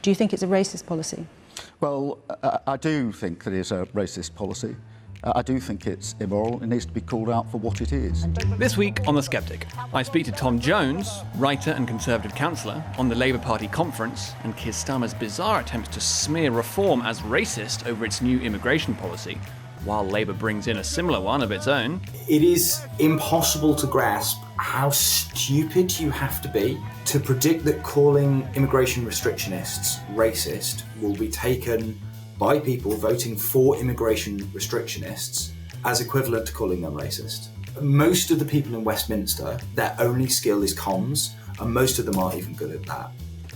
Do you think it's a racist policy? Well, I do think that it's a racist policy. I do think it's immoral. It needs to be called out for what it is. This week on The Sceptic, I speak to Tom Jones, writer and Conservative councillor, on the Labour Party conference and Keir Starmer's bizarre attempts to smear reform as racist over its new immigration policy, while Labour brings in a similar one of its own. It is impossible to grasp how stupid you have to be to predict that calling immigration restrictionists racist will be taken by people voting for immigration restrictionists as equivalent to calling them racist. Most of the people in Westminster, their only skill is comms, and most of them aren't even good at that.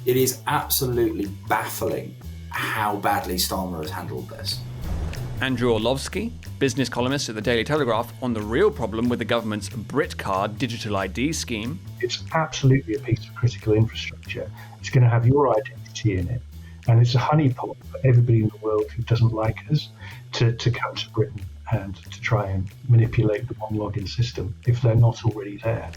It is absolutely baffling how badly Starmer has handled this. Andrew Orlowski, business columnist at the Daily Telegraph, on the real problem with the government's Britcard digital ID scheme. It's absolutely a piece of critical infrastructure. It's going to have your identity in it. And it's a honeypot for everybody in the world who doesn't like us to come to Britain and to try and manipulate the one login system if they're not already there.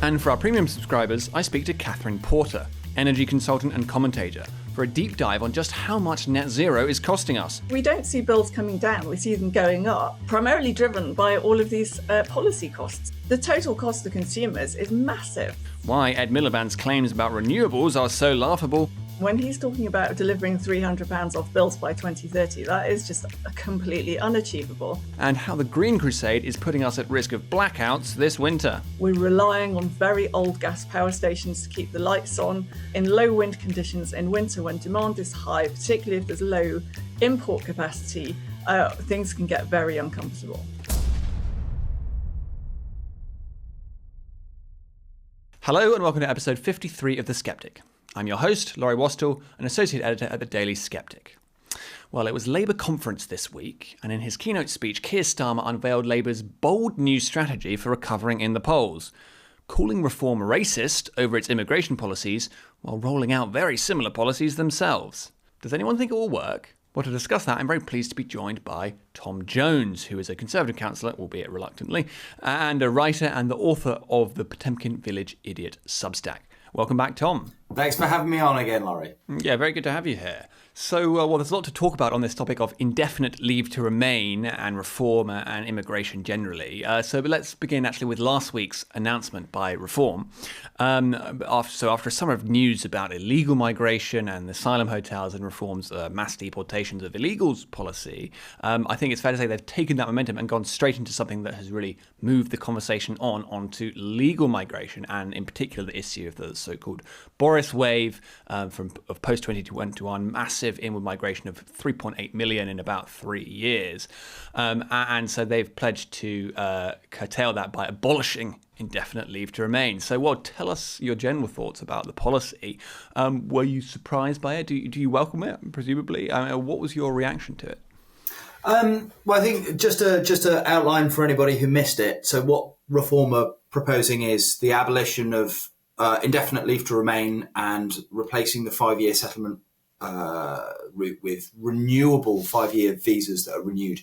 And for our premium subscribers, I speak to Kathryn Porter, energy consultant and commentator, for a deep dive on just how much net zero is costing us. We don't see bills coming down, we see them going up, primarily driven by all of these policy costs. The total cost to consumers is massive. Why Ed Miliband's claims about renewables are so laughable. When he's talking about delivering £300 off bills by 2030, that is just completely unachievable. And how the Green Crusade is putting us at risk of blackouts this winter. We're relying on very old gas power stations to keep the lights on in low wind conditions in winter when demand is high, particularly if there's low import capacity. Things can get very uncomfortable. Hello and welcome to episode 53 of The Sceptic. I'm your host, Laurie Wastell, an associate editor at the Daily Sceptic. Well, it was Labour conference this week, and in his keynote speech, Keir Starmer unveiled Labour's bold new strategy for recovering in the polls, calling reform racist over its immigration policies while rolling out very similar policies themselves. Does anyone think it will work? Well, to discuss that, I'm very pleased to be joined by Tom Jones, who is a Conservative councillor, albeit reluctantly, and a writer and the author of the Potemkin Village Idiot Substack. Welcome back, Tom. Thanks for having me on again, Laurie. Yeah, very good to have you here. So, well, there's a lot to talk about on this topic of indefinite leave to remain and reform and immigration generally. But let's begin actually with last week's announcement by Reform. After a summer of news about illegal migration and asylum hotels and Reform's mass deportations of illegals policy, I think it's fair to say they've taken that momentum and gone straight into something that has really moved the conversation onto legal migration, and in particular the issue of the so-called Boris wave of post-2021 massive inward migration of 3.8 million in about 3 years. And so they've pledged to curtail that by abolishing indefinite leave to remain. So, well, tell us your general thoughts about the policy. Were you surprised by it? Do you welcome it, presumably? What was your reaction to it? Well, I think just to outline for anybody who missed it, so what Reform are proposing is the abolition of indefinite leave to remain and replacing the 5-year settlement route with renewable 5-year visas that are renewed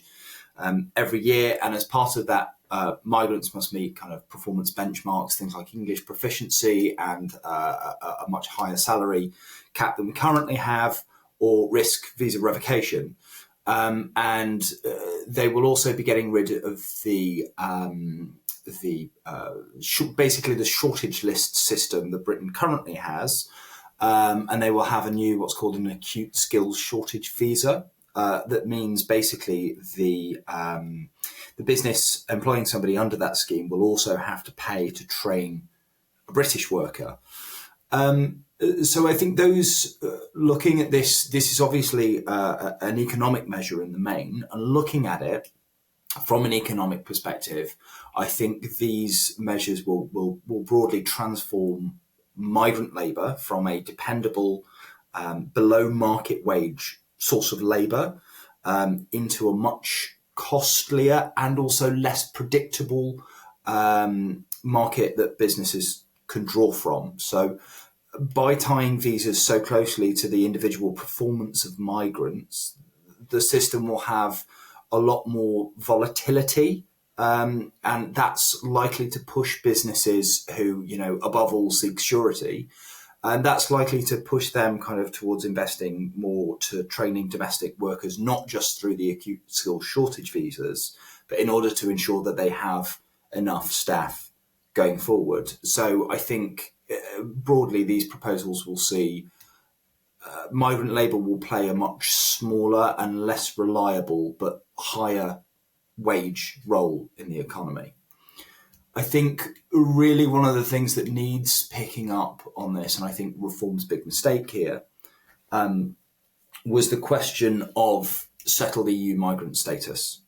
every year. And as part of that, migrants must meet kind of performance benchmarks, things like English proficiency and a much higher salary cap than we currently have, or risk visa revocation. And they will also be getting rid of basically the shortage list system that Britain currently has. And they will have a new, what's called an acute skills shortage visa. That means basically the business employing somebody under that scheme will also have to pay to train a British worker. So I think those looking at this is obviously an economic measure in the main, and looking at it from an economic perspective, I think these measures will broadly transform migrant labour from a dependable, below market wage source of labour into a much costlier and also less predictable market that businesses can draw from. So by tying visas so closely to the individual performance of migrants, the system will have a lot more volatility, and that's likely to push businesses who, above all seek surety, And that's likely to push them kind of towards investing more to training domestic workers, not just through the acute skills shortage visas, but in order to ensure that they have enough staff going forward. So I think broadly these proposals will see migrant labour will play a much smaller and less reliable but higher wage role in the economy. I think really one of the things that needs picking up on this, and I think Reform's big mistake here, was the question of settled EU migrant status.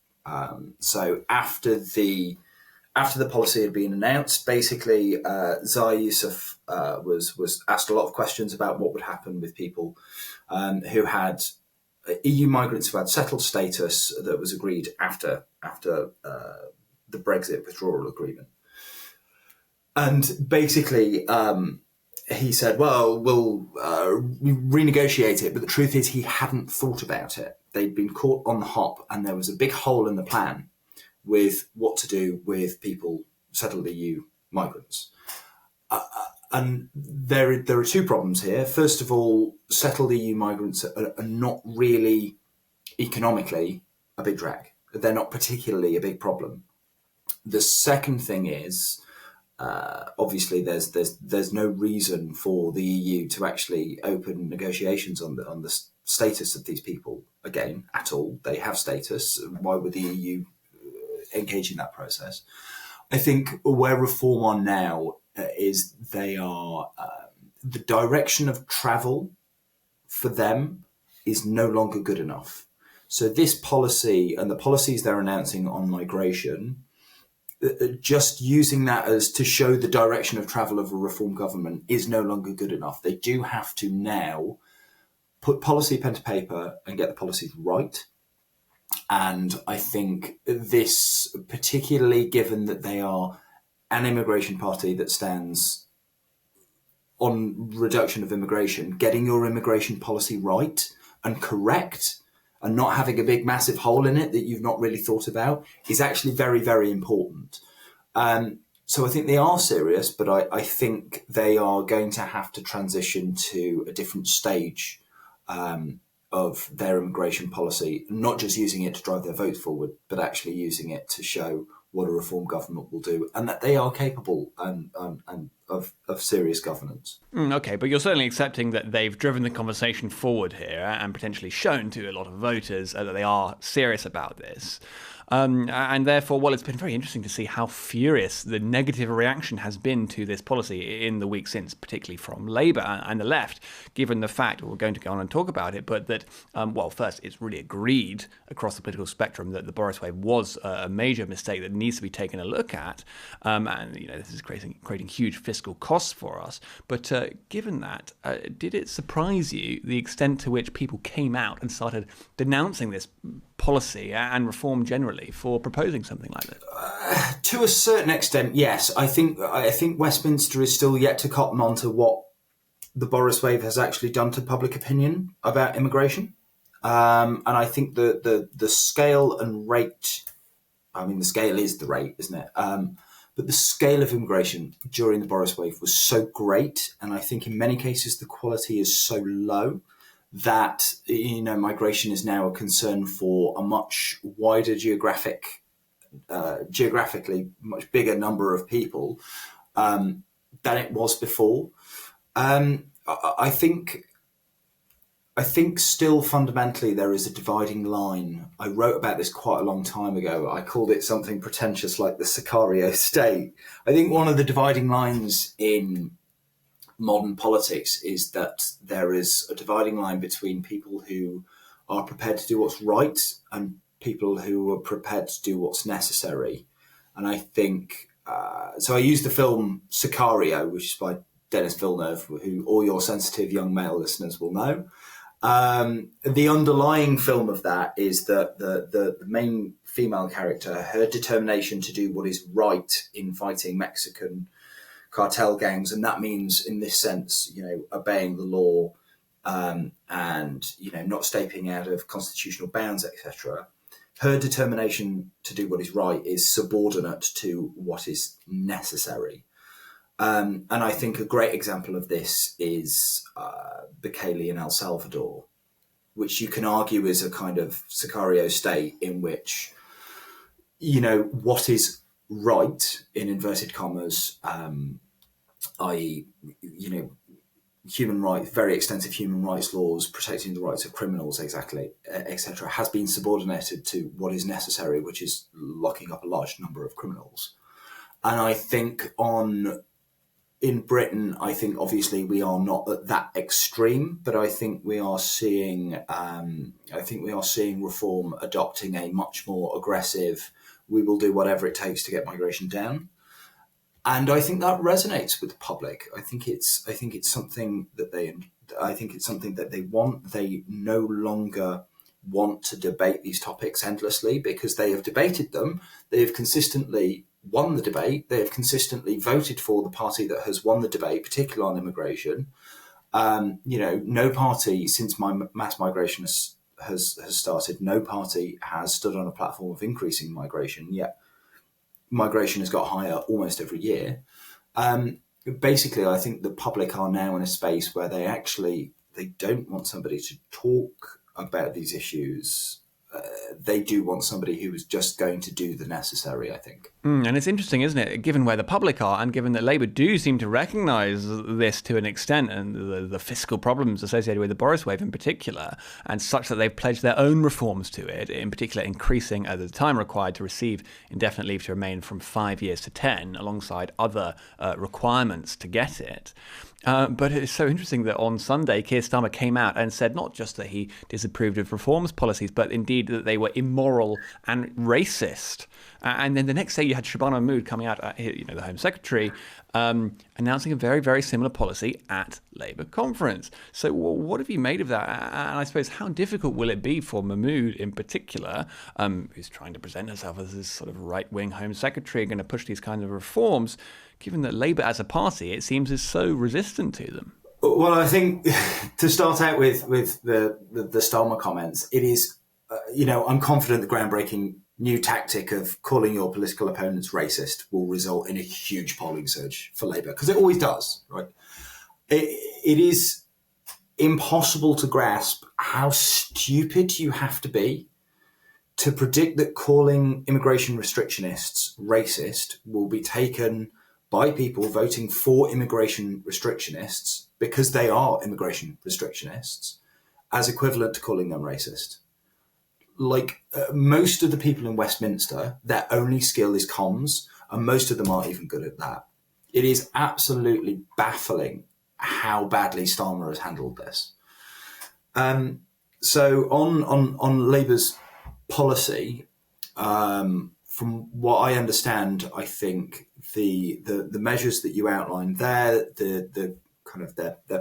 So after the policy had been announced, basically Zahir Yusuf was asked a lot of questions about what would happen with people who had EU migrants who had settled status that was agreed after the Brexit withdrawal agreement. And basically, he said, well, we'll renegotiate it. But the truth is he hadn't thought about it. They'd been caught on the hop and there was a big hole in the plan with what to do with people, settled EU migrants. And there are two problems here. First of all, settled EU migrants are not really economically a big drag. They're not particularly a big problem. The second thing is, obviously, there's no reason for the EU to actually open negotiations on the status of these people again at all. They have status. Why would the EU engage in that process? I think where Reform are now is they are the direction of travel for them is no longer good enough. So this policy and the policies they're announcing on migration, just using that as to show the direction of travel of a Reform government is no longer good enough. They do have to now put policy pen to paper and get the policies right. And I think this, particularly given that they are an immigration party that stands on reduction of immigration, getting your immigration policy right and correct and not having a big, massive hole in it that you've not really thought about is actually very, very important. So I think they are serious, but I think they are going to have to transition to a different stage of their immigration policy, not just using it to drive their votes forward, but actually using it to show what a Reform government will do and that they are capable of serious governance. Okay, but you're certainly accepting that they've driven the conversation forward here and potentially shown to a lot of voters that they are serious about this. And therefore, well, it's been very interesting to see how furious the negative reaction has been to this policy in the week since, particularly from Labour and the left, given the fact, we're going to go on and talk about it, but that, well, first, it's really agreed across the political spectrum that the Boris wave was a major mistake that needs to be taken a look at. And, you know, this is creating huge fiscal costs for us. But given that, did it surprise you the extent to which people came out and started denouncing this policy and Reform generally for proposing something like that? To a certain extent, yes. I think Westminster is still yet to cotton on to what the Boris wave has actually done to public opinion about immigration. And I think the scale and rate, I mean, the scale is the rate, isn't it? But the scale of immigration during the Boris wave was so great. And I think in many cases, the quality is so low that, you know, migration is now a concern for a much wider geographically much bigger number of people than it was before. I think still fundamentally there is a dividing line. I wrote about this quite a long time ago. I called it something pretentious like the Sicario state. I think one of the dividing lines in modern politics is that there is a dividing line between people who are prepared to do what's right and people who are prepared to do what's necessary. And I think, so I used the film Sicario, which is by Denis Villeneuve, who all your sensitive young male listeners will know. The underlying film of that is that the main female character, her determination to do what is right in fighting Mexican cartel gangs, and that means, in this sense, you know, obeying the law and, you know, not stepping out of constitutional bounds, etc. Her determination to do what is right is subordinate to what is necessary. And I think a great example of this is Bukele in El Salvador, which you can argue is a kind of Sicario state in which, what is right, in inverted commas, i.e., human rights, very extensive human rights laws protecting the rights of criminals, exactly, etc., has been subordinated to what is necessary, which is locking up a large number of criminals. And I think in Britain, I think obviously we are not at that extreme, but I think we are seeing reform adopting a much more aggressive, we will do whatever it takes to get migration down. And I think that resonates with the public. I think it's something that they want. They no longer want to debate these topics endlessly because they have debated them. They have consistently won the debate. They have consistently voted for the party that has won the debate, particularly on immigration. No party since mass migration has started, no party has stood on a platform of increasing migration, yet migration has got higher almost every year. Basically, I think the public are now in a space where they don't want somebody to talk about these issues. They do want somebody who is just going to do the necessary, I think. And it's interesting, isn't it, given where the public are and given that Labour do seem to recognise this to an extent and the fiscal problems associated with the Boris wave in particular, and such that they've pledged their own reforms to it, in particular increasing the time required to receive indefinite leave to remain from 5 years to 10, alongside other requirements to get it. But it's so interesting that on Sunday, Keir Starmer came out and said not just that he disapproved of reforms policies, but indeed that they were immoral and racist. And then the next day you had Shabana Mahmood coming out, the Home Secretary, announcing a very, very similar policy at Labour conference. So what have you made of that? And I suppose how difficult will it be for Mahmood in particular, who's trying to present herself as this sort of right-wing Home Secretary, going to push these kinds of reforms, given that Labour as a party, it seems, is so resistant to them? Well, I think to start out with the Starmer comments, it is, I'm confident the groundbreaking new tactic of calling your political opponents racist will result in a huge polling surge for Labour, because it always does, right? It is impossible to grasp how stupid you have to be to predict that calling immigration restrictionists racist will be taken by people voting for immigration restrictionists, because they are immigration restrictionists, as equivalent to calling them racist. Most of the people in Westminster, their only skill is comms, and most of them aren't even good at that. It is absolutely baffling how badly Starmer has handled this. So on Labour's policy, from what I understand, I think the measures that you outlined there, they're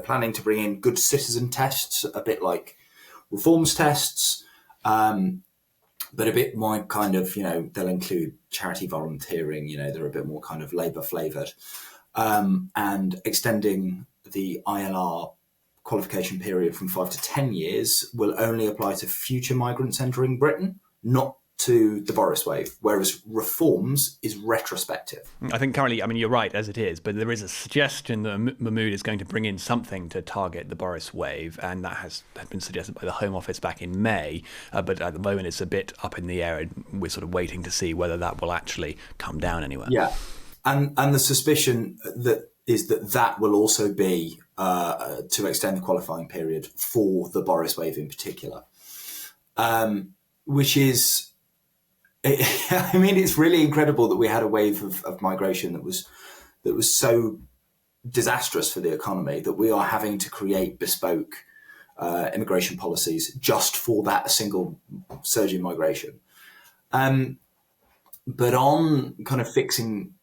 planning to bring in good citizen tests, a bit like reforms tests. But a bit more kind of, they'll include charity volunteering, they're a bit more kind of Labour flavoured, and extending the ILR qualification period from 5 to 10 years will only apply to future migrants entering Britain, not to the Boris wave, whereas reforms is retrospective. I think currently, you're right, as it is, but there is a suggestion that Mahmood is going to bring in something to target the Boris wave, and that has been suggested by the Home Office back in May, but at the moment it's a bit up in the air, and we're sort of waiting to see whether that will actually come down anywhere. Yeah, and the suspicion that will also be to extend the qualifying period for the Boris wave in particular, which is... it's really incredible that we had a wave of migration that was so disastrous for the economy that we are having to create bespoke immigration policies just for that single surge in migration. But on kind of fixing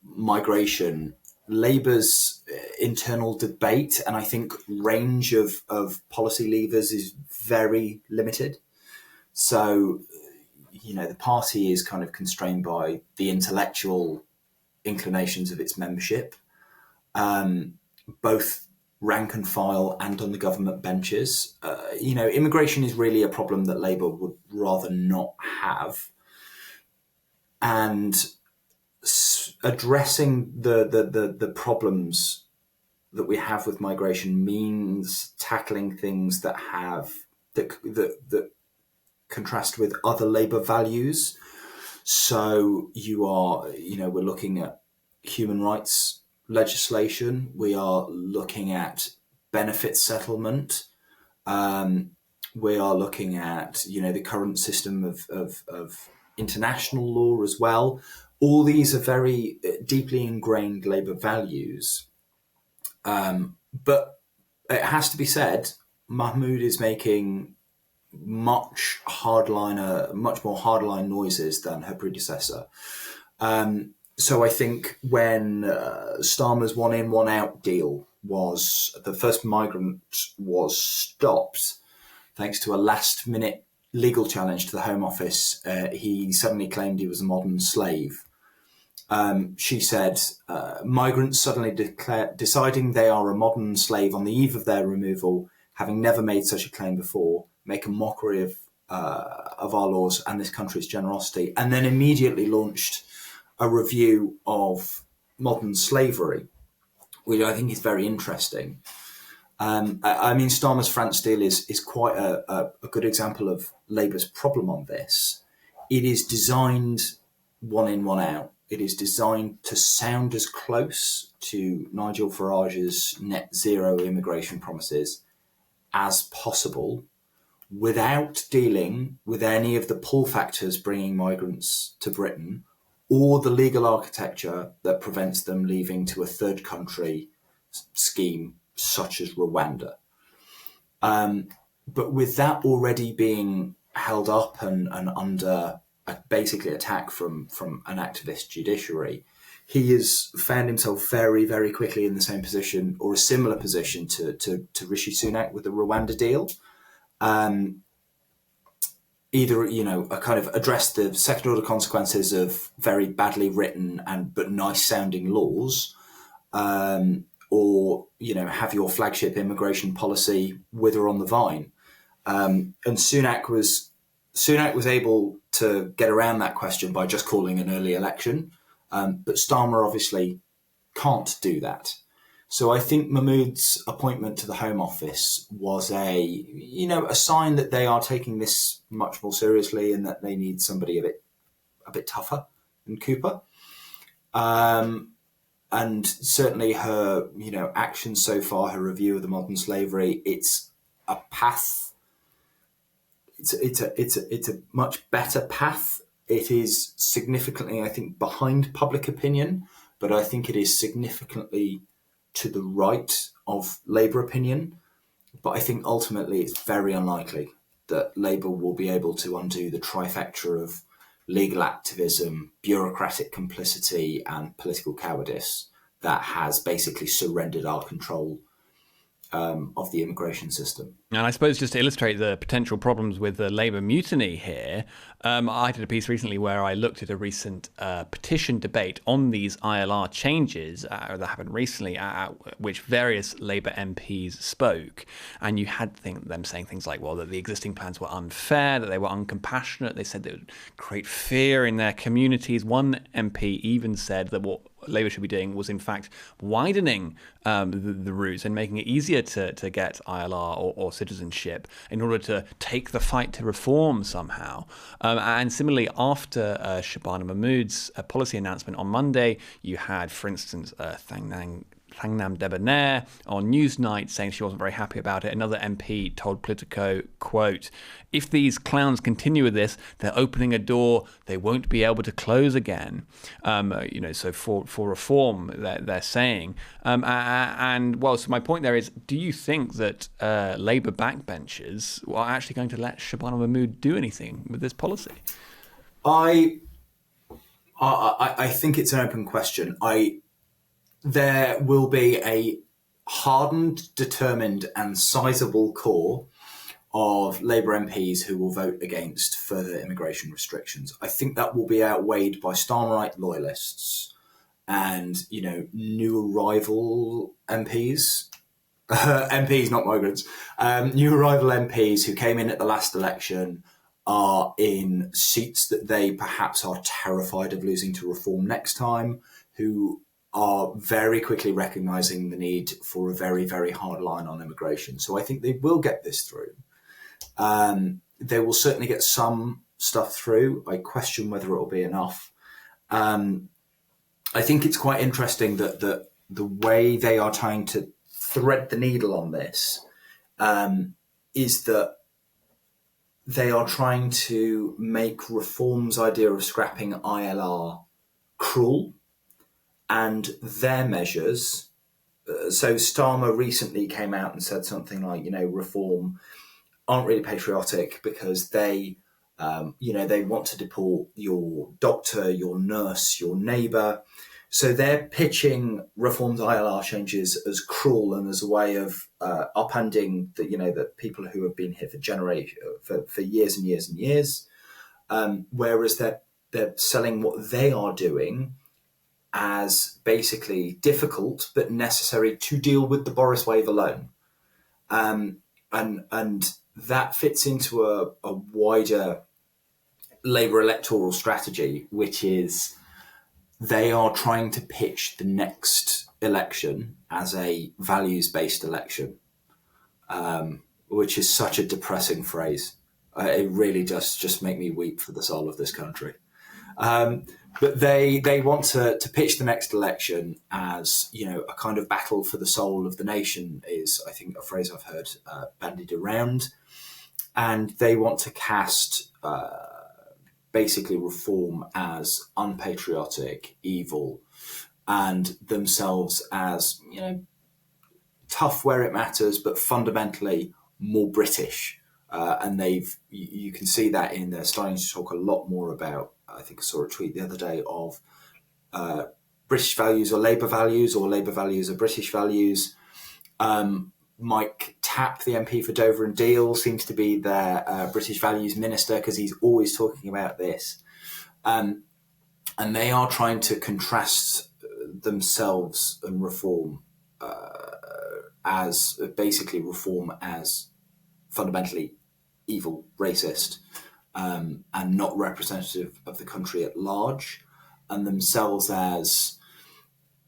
migration, Labour's internal debate and I think range of policy levers is very limited. So, the party is kind of constrained by the intellectual inclinations of its membership, both rank and file and on the government benches. Immigration is really a problem that Labour would rather not have. And addressing the problems that we have with migration means tackling things that contrast with other Labour values. So we're looking at human rights legislation. We are looking at benefit settlement. We are looking at, the current system of international law as well. All these are very deeply ingrained Labour values. But it has to be said, Mahmoud is making much more hardline noises than her predecessor. So I think when Starmer's one in, one out deal was, the first migrant was stopped thanks to a last minute legal challenge to the Home Office, he suddenly claimed he was a modern slave. She said, migrants suddenly deciding they are a modern slave on the eve of their removal, having never made such a claim before, make a mockery of our laws and this country's generosity, and then immediately launched a review of modern slavery, which I think is very interesting. Starmer's France deal is quite a good example of Labour's problem on this. It is designed one in, one out. It is designed to sound as close to Nigel Farage's net zero immigration promises as possible, without dealing with any of the pull factors bringing migrants to Britain or the legal architecture that prevents them leaving to a third country scheme such as Rwanda. But with that already being held up and under basically attack from an activist judiciary, he has found himself very, very quickly in the same position or a similar position to Rishi Sunak with the Rwanda deal. Either, a kind of address the second order consequences of very badly written but nice sounding laws, or, have your flagship immigration policy wither on the vine. And Sunak was able to get around that question by just calling an early election. But Starmer obviously can't do that. So I think Mahmoud's appointment to the Home Office was a sign that they are taking this much more seriously and that they need somebody a bit tougher than Cooper. And certainly her, actions so far, her review of the modern slavery, it's a path. It's a much better path. It is significantly, I think, behind public opinion, but I think it is significantly to the right of Labour opinion. But I think ultimately it's very unlikely that Labour will be able to undo the trifecta of legal activism, bureaucratic complicity, and political cowardice that has basically surrendered our control of the immigration system. And I suppose just to illustrate the potential problems with the Labour mutiny here, I did a piece recently where I looked at a recent petition debate on these ILR changes that happened recently, at which various Labour MPs spoke. And you had them saying things like, well, that the existing plans were unfair, that they were uncompassionate. They said they would create fear in their communities. One MP even said that what Labour should be doing was, in fact, widening the routes and making it easier to get ILR or citizenship in order to take the fight to reform somehow. And similarly, after Shabana Mahmood's policy announcement on Monday, you had, for instance, Thangnam Debonair on Newsnight saying she wasn't very happy about it. Another MP told Politico, quote, "If these clowns continue with this, they're opening a door they won't be able to close again." So for reform, they're saying. So my point there is, do you think that Labour backbenchers are actually going to let Shabana Mahmood do anything with this policy? I think it's an open question. There will be a hardened, determined and sizable core of Labour MPs who will vote against further immigration restrictions. I think that will be outweighed by Starmerite loyalists and, new arrival MPs. MPs, not migrants. New arrival MPs who came in at the last election are in seats that they perhaps are terrified of losing to Reform next time, who are very quickly recognising the need for a very, very hard line on immigration. So I think they will get this through. They will certainly get some stuff through. I question whether it will be enough. I think it's quite interesting that the way they are trying to thread the needle on this is that they are trying to make Reform's idea of scrapping ILR cruel, and their measures. So Starmer recently came out and said something like, Reform aren't really patriotic because they want to deport your doctor, your nurse, your neighbour. So they're pitching Reform's ILR changes as cruel and as a way of upending the people who have been here for years and years and years. Whereas they're selling what they are doing as basically difficult but necessary to deal with the Boris wave alone. And that fits into a wider Labour electoral strategy, which is they are trying to pitch the next election as a values-based election, which is such a depressing phrase. It really does just make me weep for the soul of this country. But they want to pitch the next election as, a kind of battle for the soul of the nation is, I think, a phrase I've heard bandied around. And they want to cast basically Reform as unpatriotic, evil, and themselves as, tough where it matters, but fundamentally more British. And you can see that in they're starting to talk a lot more about, I think I saw a tweet the other day of British values or Labour values are British values. Mike Tapp, the MP for Dover and Deal, seems to be their British values minister because he's always talking about this. And they are trying to contrast themselves and Reform as basically Reform as fundamentally evil, racist, and not representative of the country at large, and themselves as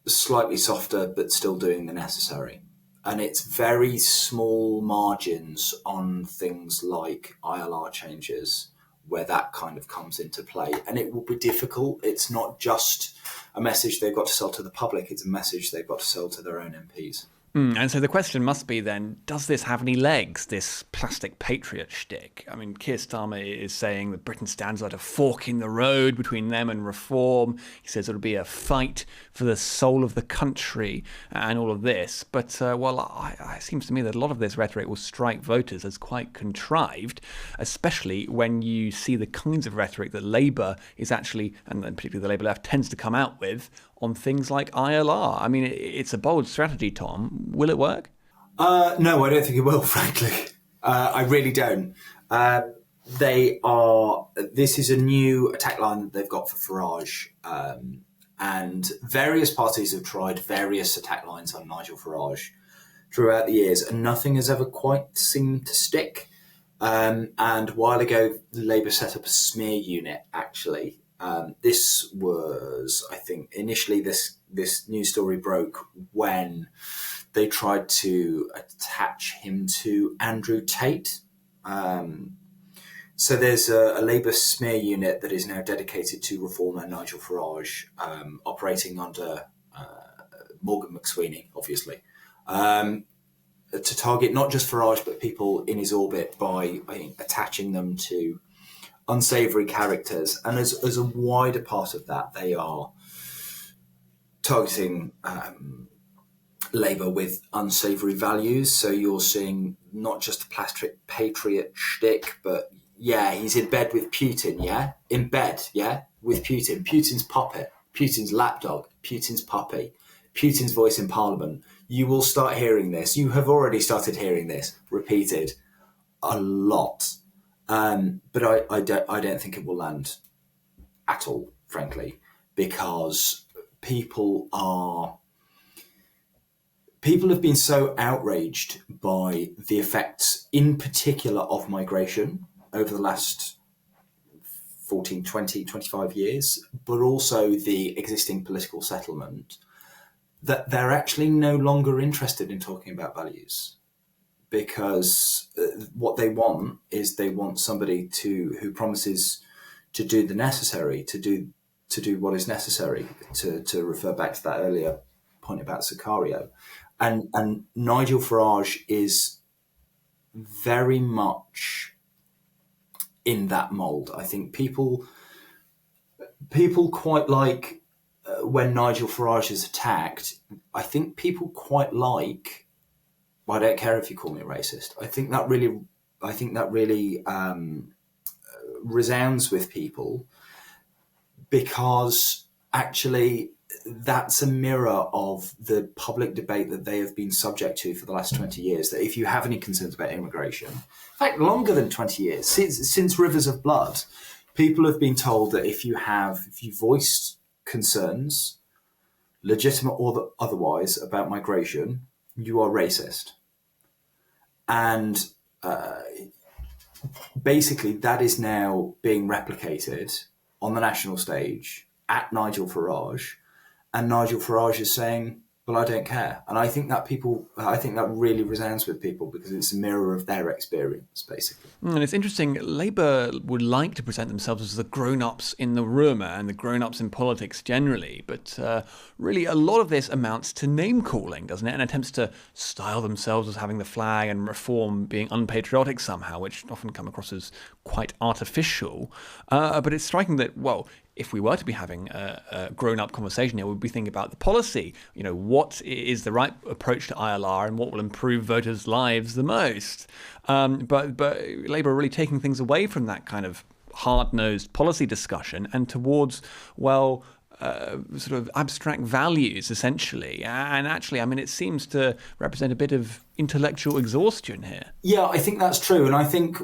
slightly softer but still doing the necessary. And it's very small margins on things like ILR changes where that kind of comes into play. And it will be difficult. It's not just a message they've got to sell to the public, it's a message they've got to sell to their own MPs. And so the question must be then, does this have any legs, this plastic patriot shtick? I mean, Keir Starmer is saying that Britain stands at a fork in the road between them and Reform. He says it'll be a fight for the soul of the country and all of this. But, it seems to me that a lot of this rhetoric will strike voters as quite contrived, especially when you see the kinds of rhetoric that Labour is actually, and particularly the Labour left, tends to come out with on things like ILR. I mean, it's a bold strategy, Tom. Will it work? No, I don't think it will, frankly. I really don't. This is a new attack line that they've got for Farage. And various parties have tried various attack lines on Nigel Farage throughout the years, and nothing has ever quite seemed to stick. And a while ago, Labour set up a smear unit, actually. This was, I think, initially this news story broke when they tried to attach him to Andrew Tate. So there's a Labour smear unit that is now dedicated to reformer Nigel Farage, operating under Morgan McSweeney, obviously, to target not just Farage but people in his orbit by attaching them to unsavoury characters. And as a wider part of that, they are targeting Labour with unsavoury values. So you're seeing not just a plastic patriot shtick, but yeah, he's in bed with Putin, yeah? In bed, yeah? With Putin. Putin's puppet, Putin's lapdog, Putin's puppy, Putin's voice in Parliament. You will start hearing this. You have already started hearing this repeated a lot. But I don't think it will land at all, frankly, because people have been so outraged by the effects, in particular, of migration over the last 14, 20, 25 years, but also the existing political settlement, that they're actually no longer interested in talking about values, because what they want is they want somebody who promises to do the necessary, to do what is necessary, to refer back to that earlier point about Sicario. And Nigel Farage is very much in that mold. I think people quite like when Nigel Farage is attacked. I think people quite like, well, I don't care if you call me a racist. I think that really resounds with people, because actually that's a mirror of the public debate that they have been subject to for the last 20 years. That if you have any concerns about immigration, in fact, longer than 20 years, since Rivers of Blood, people have been told that if you voiced concerns, legitimate or otherwise, about migration, you are racist. And basically that is now being replicated on the national stage at Nigel Farage, and Nigel Farage is saying, well, I don't care. And I think that really resounds with people, because it's a mirror of their experience, basically. And it's interesting, Labour would like to present themselves as the grown-ups in the room and the grown-ups in politics generally, but really a lot of this amounts to name-calling, doesn't it? And attempts to style themselves as having the flag and reform being unpatriotic somehow, which often come across as quite artificial. But it's striking that, well, if we were to be having a grown-up conversation here, we'd be thinking about the policy. You know, what is the right approach to ILR and what will improve voters' lives the most? But Labour are really taking things away from that kind of hard-nosed policy discussion and towards, well, sort of abstract values, essentially. And actually, I mean, it seems to represent a bit of intellectual exhaustion here. Yeah, I think that's true. And I think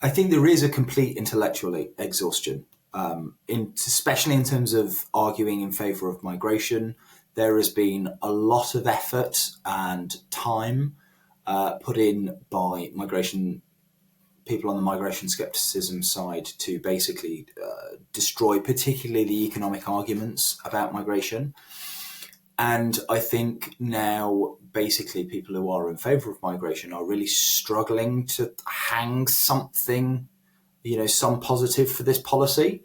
I think there is a complete intellectual exhaustion. Especially in terms of arguing in favour of migration. There has been a lot of effort and time put in by people on the migration scepticism side to basically destroy particularly the economic arguments about migration. And I think now basically people who are in favour of migration are really struggling to hang something, some positive for this policy.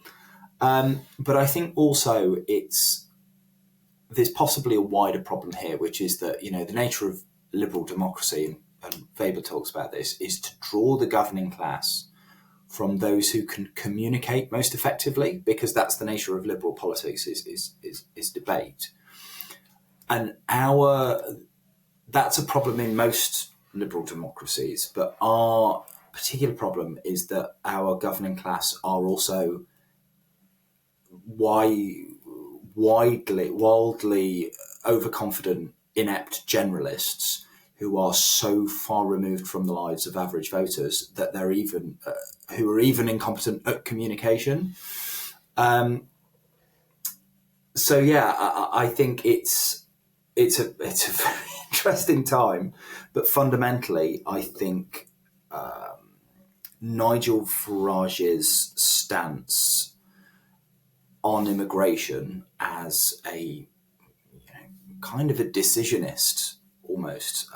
But I think also there's possibly a wider problem here, which is that, the nature of liberal democracy, and Weber talks about this, is to draw the governing class from those who can communicate most effectively, because that's the nature of liberal politics, is debate. And that's a problem in most liberal democracies, but our particular problem is that our governing class are also wildly overconfident, inept generalists who are so far removed from the lives of average voters that they're even who are even incompetent at communication. So yeah, I think it's a very interesting time, but fundamentally, I think Nigel Farage's stance on immigration as a kind of a decisionist almost.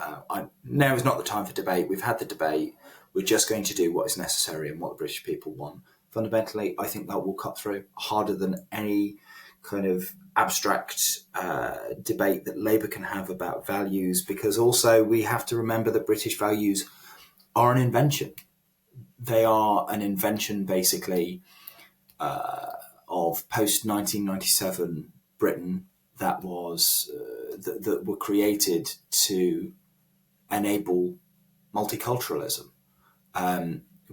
Now is not the time for debate. We've had the debate. We're just going to do what is necessary and what the British people want. Fundamentally, I think that will cut through harder than any kind of abstract debate that Labour can have about values, because also we have to remember that British values are an invention. They are an invention basically of post-1997 Britain that was that were created to enable multiculturalism,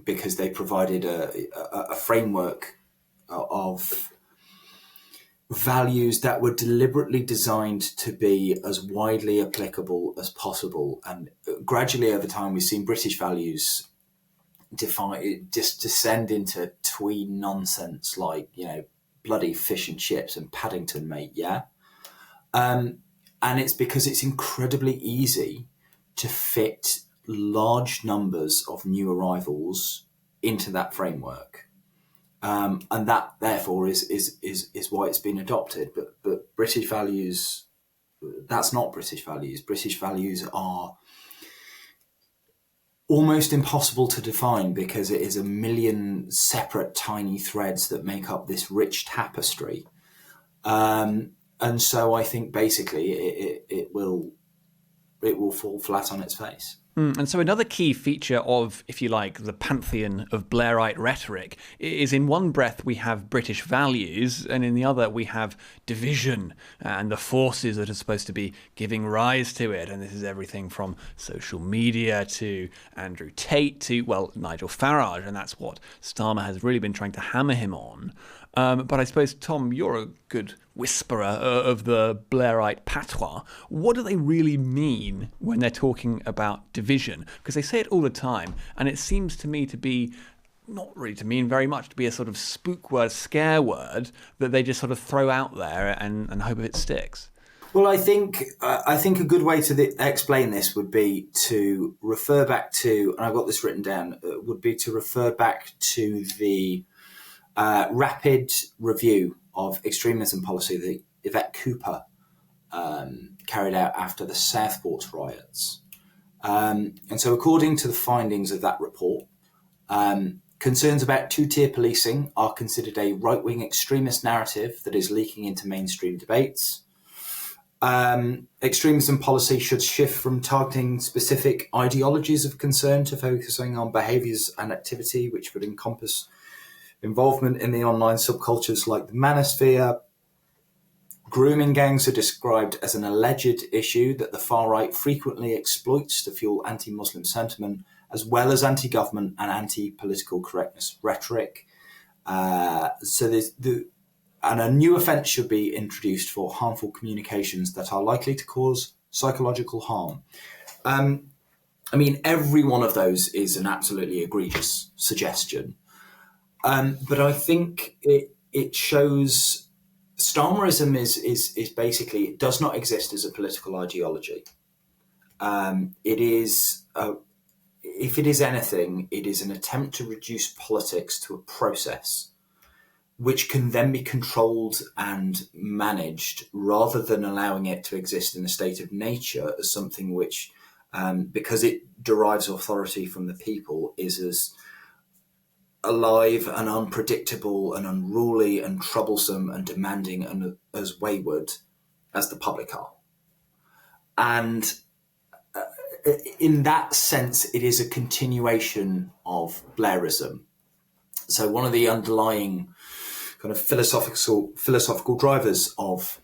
because they provided a framework of values that were deliberately designed to be as widely applicable as possible. And gradually over time, we've seen British values just descend into tween nonsense like, bloody fish and chips and Paddington, mate, yeah? And it's because it's incredibly easy to fit large numbers of new arrivals into that framework. and that therefore is why it's been adopted. But British values, that's not British values. British values are almost impossible to define because it is a million separate tiny threads that make up this rich tapestry. And so I think basically it will fall flat on its face. And so another key feature of, if you like, the pantheon of Blairite rhetoric is in one breath we have British values and in the other we have division and the forces that are supposed to be giving rise to it. And this is everything from social media to Andrew Tate to, well, Nigel Farage. And that's what Starmer has really been trying to hammer him on. But I suppose, Tom, you're a good whisperer of the Blairite patois. What do they really mean when they're talking about division? Because they say it all the time, and it seems to me to be not really to mean very much, to be a sort of spook word, scare word that they just sort of throw out there and hope it sticks. Well, I think a good way to explain this would be to refer back to, and I've got this written down, would be to refer back to the rapid review of extremism policy that Yvette Cooper carried out after the Southport riots. And so according to the findings of that report, concerns about two-tier policing are considered a right-wing extremist narrative that is leaking into mainstream debates. Extremism policy should shift from targeting specific ideologies of concern to focusing on behaviours and activity which would encompass involvement in the online subcultures like the manosphere. Grooming gangs are described as an alleged issue that the far right frequently exploits to fuel anti-Muslim sentiment, as well as anti-government and anti-political correctness rhetoric. And a new offence should be introduced for harmful communications that are likely to cause psychological harm. I mean, every one of those is an absolutely egregious suggestion. But I think it shows Starmerism is basically, it does not exist as a political ideology. It is, if it is anything, it is an attempt to reduce politics to a process which can then be controlled and managed rather than allowing it to exist in a state of nature as something which, because it derives authority from the people, is as alive and unpredictable and unruly and troublesome and demanding and as wayward as the public are. And in that sense, it is a continuation of Blairism. So one of the underlying kind of philosophical drivers of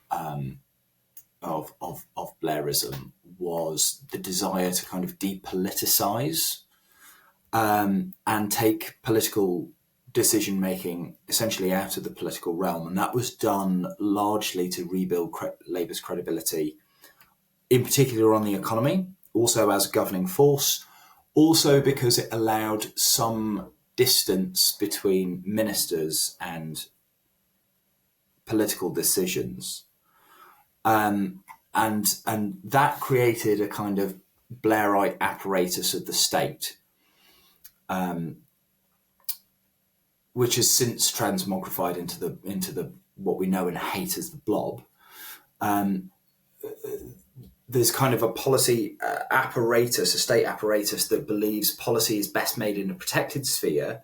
Blairism was the desire to kind of depoliticize and take political decision-making essentially out of the political realm. And that was done largely to rebuild Labour's credibility, in particular on the economy, also as a governing force, also because it allowed some distance between ministers and political decisions. And that created a kind of Blairite apparatus of the state, which has since transmogrified into the what we know and hate as the blob. There's kind of a policy apparatus, a state apparatus that believes policy is best made in a protected sphere,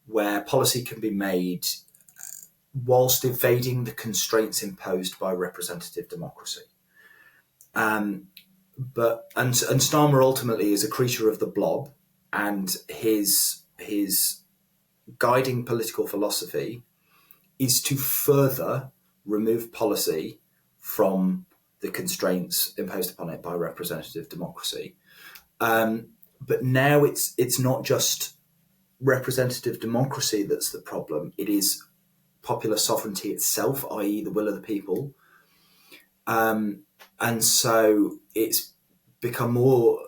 where policy can be made whilst evading the constraints imposed by representative democracy. And Starmer ultimately is a creature of the blob, and his guiding political philosophy is to further remove policy from the constraints imposed upon it by representative democracy. But now it's not just representative democracy that's the problem. It is popular sovereignty itself, i.e. the will of the people. And so it's become more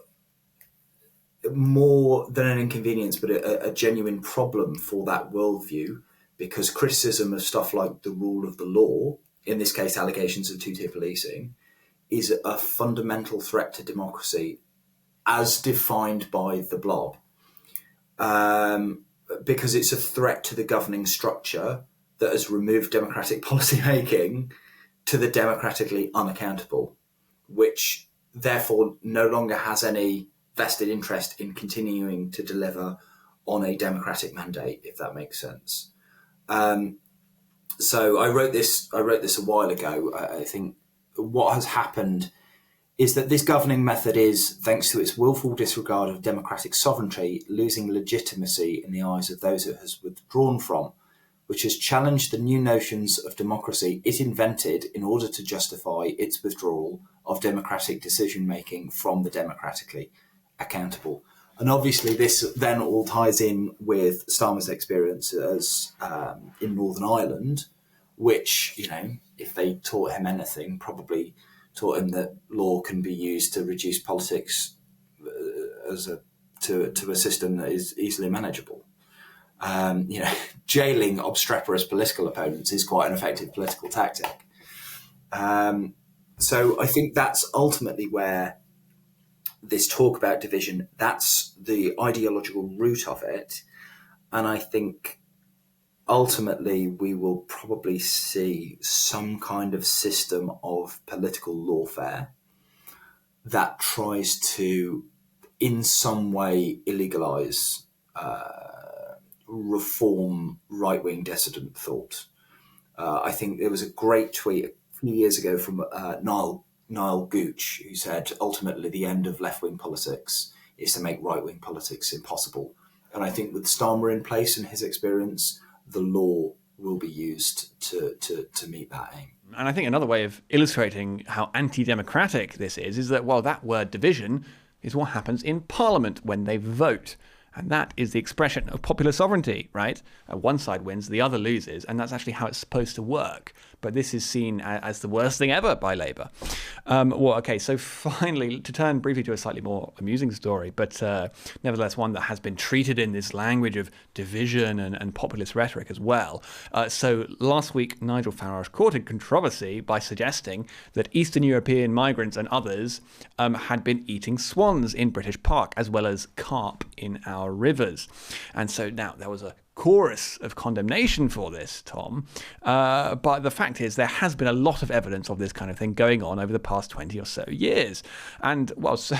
than an inconvenience, but a genuine problem for that worldview, because criticism of stuff like the rule of the law, in this case allegations of two-tier policing, is a fundamental threat to democracy as defined by the blob. because it's a threat to the governing structure that has removed democratic policy making to the democratically unaccountable, which therefore no longer has any vested interest in continuing to deliver on a democratic mandate, if that makes sense. So I wrote this a while ago. I think what has happened is that this governing method is, thanks to its willful disregard of democratic sovereignty, losing legitimacy in the eyes of those it has withdrawn from, which has challenged the new notions of democracy it invented in order to justify its withdrawal of democratic decision-making from the democratically accountable. And obviously this then all ties in with Starmer's experiences in Northern Ireland, which, if they taught him anything, probably taught him that law can be used to reduce politics to a system that is easily manageable. Jailing obstreperous political opponents is quite an effective political tactic. So I think that's ultimately where this talk about division, that's the ideological root of it. And I think ultimately we will probably see some kind of system of political lawfare that tries to, in some way, illegalize, reform right-wing dissident thought. I think there was a great tweet a few years ago from Niall Gooch, who said, ultimately, the end of left-wing politics is to make right-wing politics impossible. And I think with Starmer in place and his experience, the law will be used to meet that aim. And I think another way of illustrating how anti-democratic this is that, well, that word division is what happens in Parliament when they vote. And that is the expression of popular sovereignty, right? One side wins, the other loses, and that's actually how it's supposed to work. But this is seen as the worst thing ever by Labour. So finally, to turn briefly to a slightly more amusing story, but nevertheless one that has been treated in this language of division and populist rhetoric as well. So last week, Nigel Farage courted controversy by suggesting that Eastern European migrants and others had been eating swans in British Park, as well as carp in our rivers. And so now there was a chorus of condemnation for this, Tom. But the fact is there has been a lot of evidence of this kind of thing going on over the past 20 or so years. And, well, so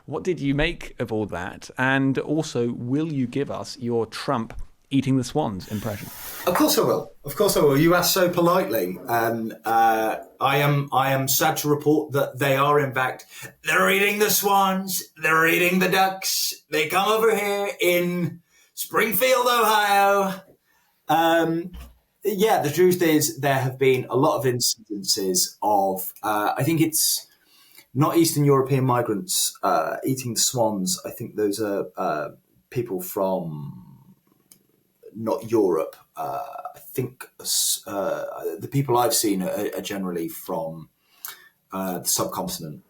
what did you make of all that? And also, will you give us your Trump eating the swans impression? Of course I will. Of course I will. You asked so politely. And I am sad to report that they are, in fact, they're eating the swans, they're eating the ducks. They come over here in Springfield, Ohio. The truth is there have been a lot of incidences of, I think it's not Eastern European migrants eating the swans. I think those are people from not Europe. I think the people I've seen are generally from the subcontinent.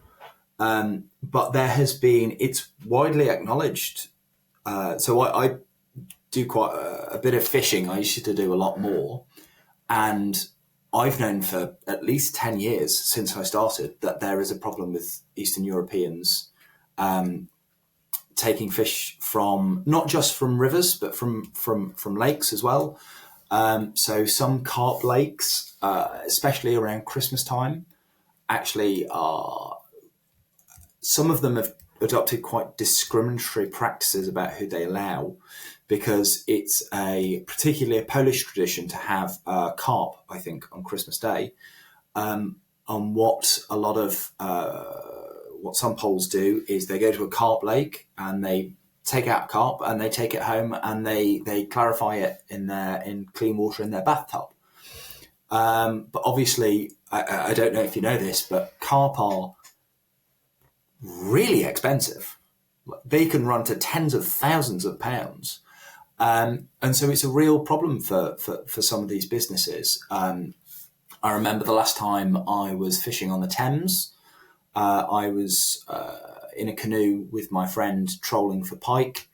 But there has been, it's widely acknowledged. So I do quite a bit of fishing. I used to do a lot more. And I've known for at least 10 years since I started that there is a problem with Eastern Europeans taking fish from, not just from rivers, but from lakes as well. So some carp lakes, especially around Christmas time, actually are, some of them have adopted quite discriminatory practices about who they allow, because it's particularly a Polish tradition to have carp, I think, on Christmas Day. And what a lot of what some Poles do is they go to a carp lake and they take out carp and they take it home and they clarify it in clean water in their bathtub. But obviously, I don't know if you know this, but carp are really expensive. They can run to tens of thousands of pounds. And so it's a real problem for some of these businesses. I remember the last time I was fishing on the Thames. I was in a canoe with my friend trolling for pike.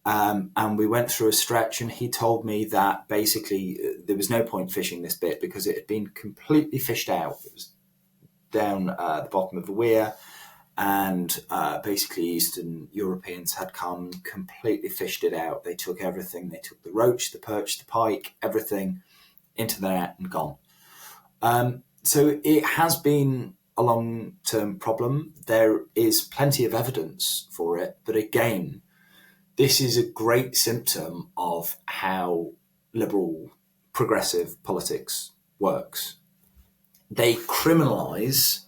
And we went through a stretch and he told me that basically there was no point fishing this bit because it had been completely fished out. It was down the bottom of the weir. And basically Eastern Europeans had come, completely fished it out. They took everything. They took the roach, the perch, the pike, everything into the net and gone. So it has been a long-term problem. There is plenty of evidence for it. But again, this is a great symptom of how liberal, progressive politics works. They criminalise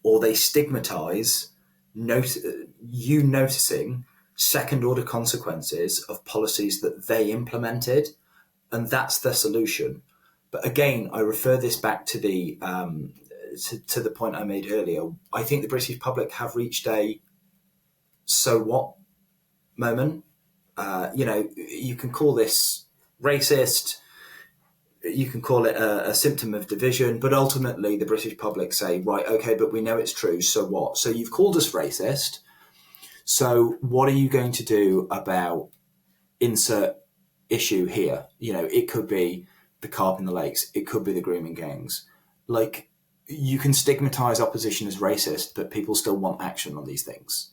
or they stigmatise you noticing second-order consequences of policies that they implemented, and that's the solution. But again, I refer this back to the to the point I made earlier. I think the British public have reached a so what moment. You can call this racist, you can call it a symptom of division, but ultimately the British public say, right, okay, but we know it's true, so what? So you've called us racist, so what are you going to do about insert issue here? It could be the carp in the lakes, it could be the grooming gangs. Like, you can stigmatise opposition as racist, but people still want action on these things.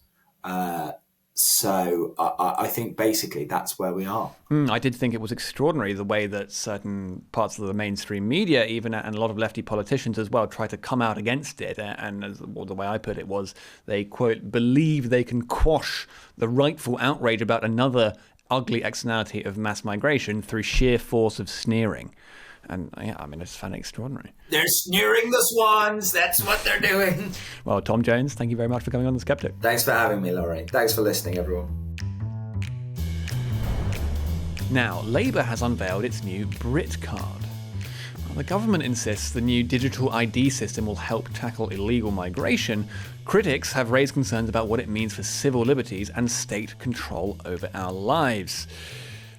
So I think basically that's where we are. I did think it was extraordinary the way that certain parts of the mainstream media, even, and a lot of lefty politicians as well, try to come out against it. And the way I put it was they, quote, believe they can quash the rightful outrage about another ugly externality of mass migration through sheer force of sneering. And I just found it extraordinary. They're sneering the swans. That's what they're doing. Well, Tom Jones, thank you very much for coming on The Sceptic. Thanks for having me, Laurie. Thanks for listening, everyone. Now, Labour has unveiled its new Britcard. The government insists the new digital ID system will help tackle illegal migration. Critics have raised concerns about what it means for civil liberties and state control over our lives.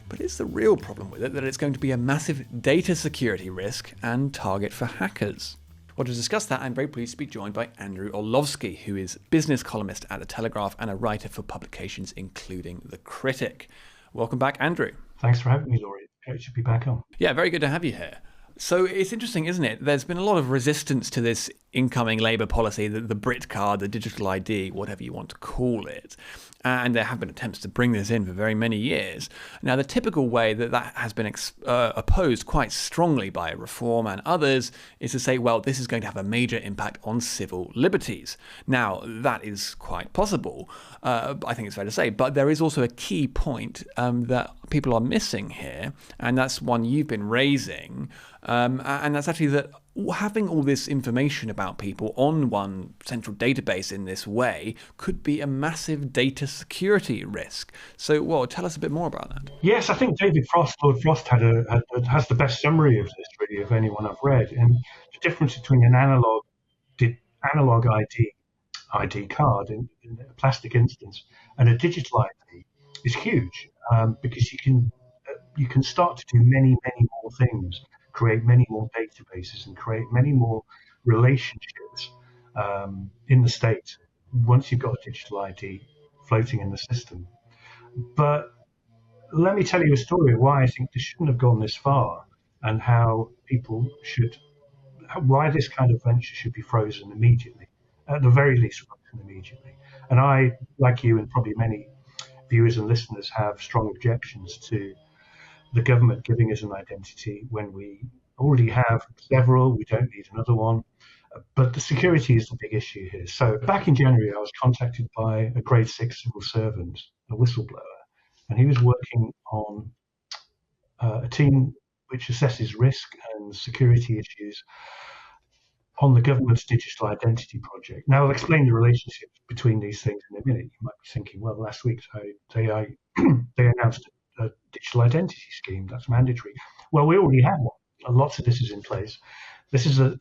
But is the real problem with it that it's going to be a massive data security risk and target for hackers? Well, to discuss that, I'm very pleased to be joined by Andrew Orlowski, who is business columnist at The Telegraph and a writer for publications including The Critic. Welcome back, Andrew. Thanks for having me, Laurie. Great to be back on. Yeah, very good to have you here. So it's interesting, isn't it? There's been a lot of resistance to this incoming Labour policy, the Britcard, the digital ID, whatever you want to call it. And there have been attempts to bring this in for very many years. Now, the typical way that has been opposed quite strongly by Reform and others is to say, well, this is going to have a major impact on civil liberties. Now, that is quite possible, I think it's fair to say. But there is also a key point that people are missing here, and that's one you've been raising, and that's actually that having all this information about people on one central database in this way could be a massive data security risk. So, well, tell us a bit more about that. Yes, I think Lord Frost has the best summary of this, really, of anyone I've read. And the difference between an analog ID card in a plastic instance and a digital ID is huge, because you can start to do many, many more things, create many more databases and create many more relationships in the state once you've got a digital ID floating in the system. But let me tell you a story of why I think this shouldn't have gone this far and why this kind of venture should be frozen immediately, at the very least frozen immediately. And I, like you and probably many viewers and listeners, have strong objections to the government giving us an identity when we already have several. We don't need another one. But the security is the big issue here. So back in January, I was contacted by a grade 6 civil servant, a whistleblower, and he was working on a team which assesses risk and security issues on the government's digital identity project. Now, I'll explain the relationship between these things in a minute. You might be thinking, well, last week they announced a digital identity scheme that's mandatory. Well, we already have one. Lots of this is in place. This is the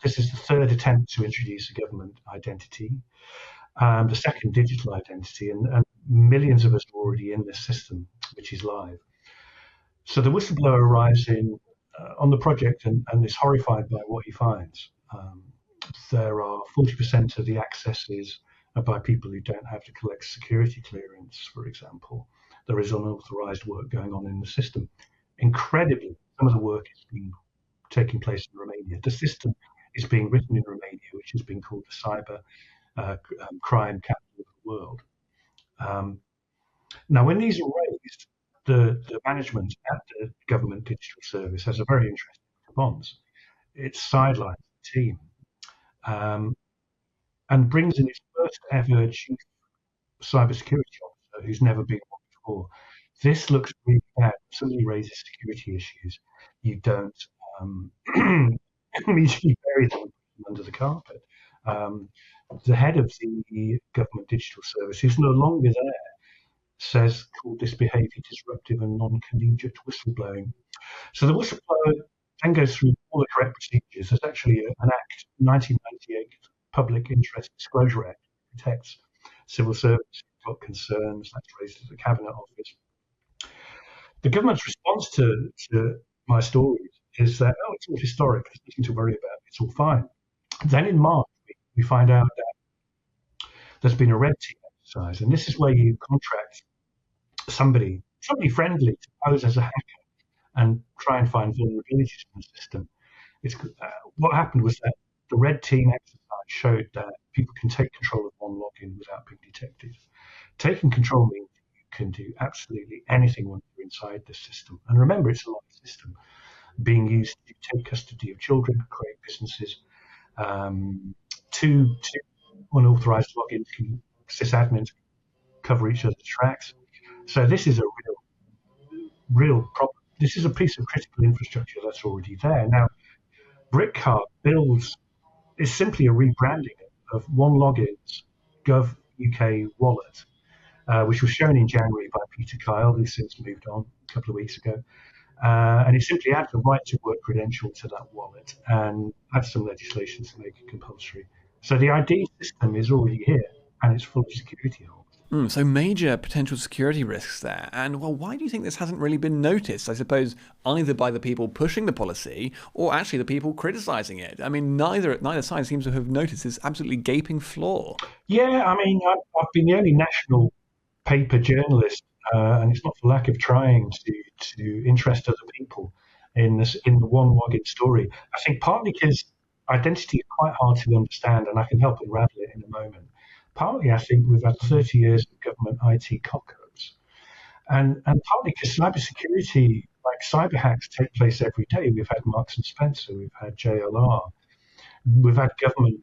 third attempt to introduce a government identity, the second digital identity, and millions of us are already in this system, which is live. So the whistleblower arrives on the project and is horrified by what he finds. There are 40% of the accesses are by people who don't have to collect security clearance, for example. There is unauthorized work going on in the system. Incredibly, some of the work is taking place in Romania. The system is being written in Romania, which has been called the Cyber crime capital of the world. Now, when these are raised, the management at the government digital service has a very interesting response. It sidelines the team and brings in its first ever chief cybersecurity officer who's never been one before. This looks really bad. It certainly raises security issues. You don't immediately bury them under the carpet. The head of the government digital service, who's no longer there, called this behaviour disruptive and non-collegiate whistleblowing. So the whistleblower then goes through all the correct procedures. There's actually an act, 1998 Public Interest Disclosure Act, that protects civil servants who've got concerns. That's raised at the Cabinet Office. The government's response to my stories is that, it's all historic, there's nothing to worry about, it's all fine. Then in March, we find out that there's been a red team exercise, and this is where you contract somebody friendly to pose as a hacker and try and find vulnerabilities in the system. What happened was that the red team exercise showed that people can take control of one login without being detected. Taking control means you can do absolutely anything when you're inside the system. And remember, it's a live system being used to take custody of children, create businesses. Two unauthorized logins can sysadmins cover each other's tracks. So this is a real problem. This is a piece of critical infrastructure that's already there. Now, Britcard is simply a rebranding of OneLogin's Gov UK wallet, which was shown in January by Peter Kyle, who's since moved on a couple of weeks ago. And it simply adds a right to work credential to that wallet and adds some legislation to make it compulsory. So the ID system is already here, and it's full of security holes. So major potential security risks there. And, well, why do you think this hasn't really been noticed? I suppose either by the people pushing the policy or actually the people criticising it. I mean, neither side seems to have noticed this absolutely gaping flaw. Yeah, I mean, I've been the only national paper journalist, and it's not for lack of trying to interest other people in the OneLogin story. I think partly because identity is quite hard to understand, and I can help unravel it in a moment. Partly, I think we've had 30 years of government IT cock-ups, and partly because cybersecurity, like cyber hacks, take place every day. We've had Marks and Spencer, we've had JLR, we've had government